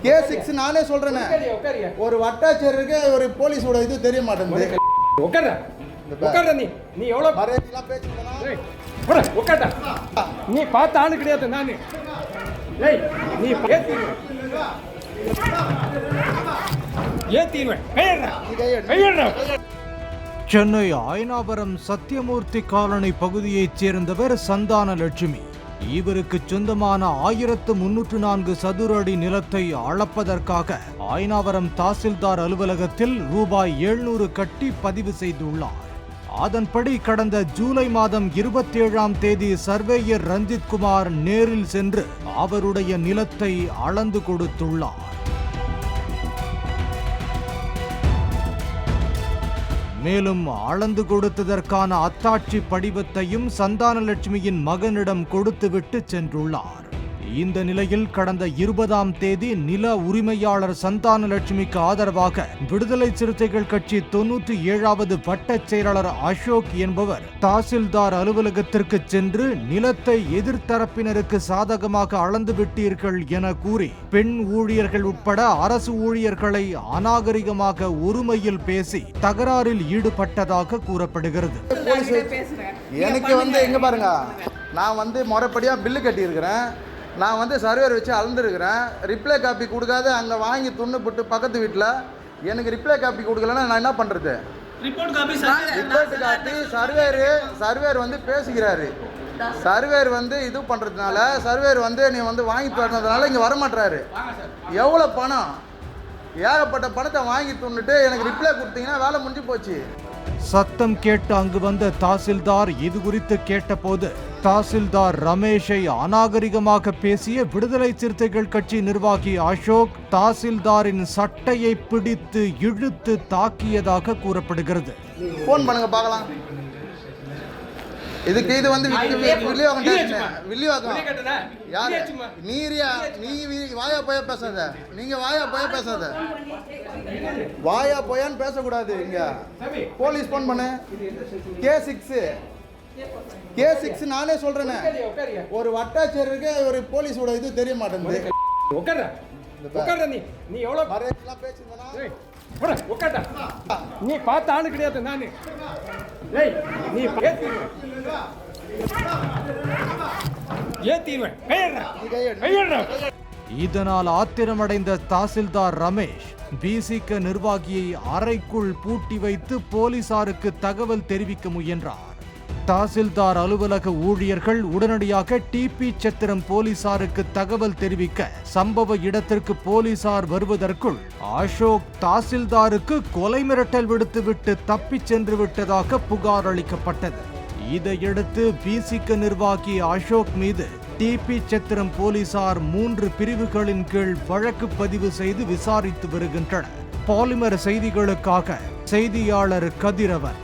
K6 நானே சொல்றேனே. ஒரு வட்டாட்சியருக்கு ஒரு போலீஸோட இது தெரிய மாட்டேங்குது. உட்கார்ற நீ எவ்வளவு மரியாதைலாம் பேசுறீங்களா? போடா உட்கார்டா. நீ பார்த்த ஆளு கிடையாது நானு. ஏய் நீ ஏத்திடுவேன். சென்னை அயனாவரம் சத்தியமூர்த்தி காலனி பகுதியைச் சேர்ந்தவர் சந்தானலட்சுமி. இவருக்கு சொந்தமான 1304 சதுர அடி நிலத்தை அளப்பதற்காக அயனாவரம் தாசில்தார் அலுவலகத்தில் ரூபாய் 700 கட்டி பதிவு செய்துள்ளார். அதன்படி கடந்த ஜூலை மாதம் 27ஆம் தேதி சர்வேயர் ரஞ்சித் குமார் நேரில் சென்று அவருடைய நிலத்தை அளந்து கொடுத்துள்ளார். மேலும் அளந்து கொடுத்ததற்கான அத்தாட்சி படிவத்தையும் சந்தானலட்சுமியின் மகனிடம் கொடுத்துவிட்டு சென்றுள்ளார். இந்த நிலையில் கடந்த 20ஆம் தேதி நில உரிமையாளர் சந்தானலட்சுமிக்கு ஆதரவாக விடுதலை சிறுத்தைகள் கட்சி 97வது வட்டச் செயலாளர் அசோக் என்பவர் தாசில்தார் அலுவலகத்திற்கு சென்று நிலத்தை எதிர்த்தரப்பினருக்கு சாதகமாக அளந்து விட்டீர்கள் என கூறி பெண் ஊழியர்கள் உட்பட அரசு ஊழியர்களை அநாகரிகமாக ஒருமையில் பேசி தகராறில் ஈடுபட்டதாக கூறப்படுகிறது. எனக்கு எங்க பாருங்க, நான் முறைப்படியா பில்லு கட்டியிருக்கிறேன். நான் சர்வேர் வச்சு அளந்துருக்கிறேன். ரிப்ளை காப்பி கொடுக்காத அங்கே வாங்கி துண்ணுப்பட்டு பக்கத்து வீட்டில் எனக்கு ரிப்ளை காப்பி கொடுக்கலன்னா நான் என்ன பண்ணுறது? ரிப்போர்ட் காப்பி சர்வேர் பேசுகிறாரு. சர்வேர் இது பண்ணுறதுனால சர்வேர் நீ வாங்கி தரதுனால இங்கே வரமாட்டுறாரு. எவ்வளோ பணம், ஏகப்பட்ட பணத்தை வாங்கி துண்ணுட்டு எனக்கு ரிப்ளை கொடுத்தீங்கன்னா வேலை முடிஞ்சு போச்சு. சத்தம் கேட்டு அங்கு வந்த தாசில்தார் இது குறித்து கேட்டபோது தாசில்தார் ரமேஷை அநாகரிகமாக பேசிய விடுதலை சிறுத்தைகள் கட்சி நிர்வாகி அசோக் தாசில்தாரின் சட்டையை பிடித்து இழுத்து தாக்கியதாக கூறப்படுகிறது. போன் பண்ணுங்க பார்க்கலாம். இதுக்கு இது யாரு நீ வாயா போய பேசாத. நீங்க வாயா போய பேசாத. வாயா போயான்னு பேசக்கூடாது. இங்க போலீஸ் போன் பண்ணு. K6 நானே சொல்றேனே. ஒரு வட்டாட்சியருக்கு ஒரு போலீஸோட இது தெரிய மாட்டேங்குது. நீ எவ்வளவு மரியாதைலாம் பேசுறீங்களா? போடா உட்கார்டா. நீ பார்த்த ஆளு கிடையாது நானு. ஏய் நீ ஏத்திடுவேன். இதனால் ஆத்திரமடைந்த தாசில்தார் ரமேஷ் பிசிக நிர்வாகியை அறைக்குள் பூட்டி வைத்து போலீசாருக்கு தகவல் தெரிவிக்க முயன்றார். தாசில்தார் அலுவலக ஊழியர்கள் உடனடியாக டிபி சத்திரம் போலீசாருக்கு தகவல் தெரிவிக்க சம்பவ இடத்திற்கு போலீசார் வருவதற்குள் அசோக் தாசில்தாருக்கு கொலை மிரட்டல் விடுத்துவிட்டு தப்பிச் சென்று விட்டதாக புகார் அளிக்கப்பட்டது. இதையடுத்து பிசிக நிர்வாகி அசோக் மீது டிபி சத்திரம் போலீசார் 3 பிரிவுகளின் கீழ் வழக்கு பதிவு செய்து விசாரித்து வருகின்றனர். பாலிமர் செய்திகளுக்காக செய்தியாளர் கதிரவன்.